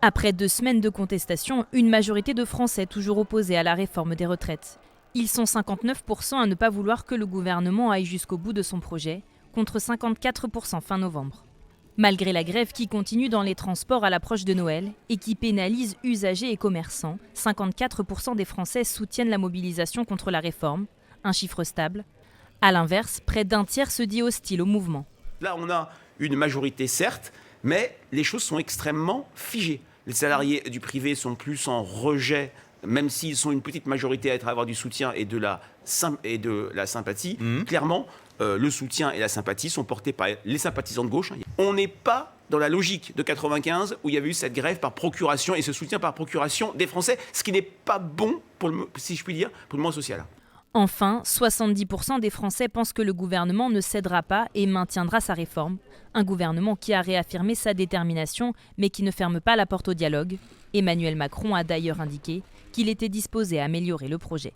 Après 2 semaines de contestation, une majorité de Français toujours opposés à la réforme des retraites. Ils sont 59% à ne pas vouloir que le gouvernement aille jusqu'au bout de son projet, contre 54% fin novembre. Malgré la grève qui continue dans les transports à l'approche de Noël et qui pénalise usagers et commerçants, 54% des Français soutiennent la mobilisation contre la réforme, un chiffre stable. A l'inverse, près d'un tiers se dit hostile au mouvement. Là, on a une majorité, certes, mais les choses sont extrêmement figées. Les salariés du privé sont plus en rejet, même s'ils sont une petite majorité à avoir du soutien et de la sympathie. Clairement, le soutien et la sympathie sont portés par les sympathisants de gauche. On n'est pas dans la logique de 95 où il y avait eu cette grève par procuration et ce soutien par procuration des Français, ce qui n'est pas bon, si je puis dire, pour le mouvement social. Enfin, 70% des Français pensent que le gouvernement ne cédera pas et maintiendra sa réforme. Un gouvernement qui a réaffirmé sa détermination, mais qui ne ferme pas la porte au dialogue. Emmanuel Macron a d'ailleurs indiqué qu'il était disposé à améliorer le projet.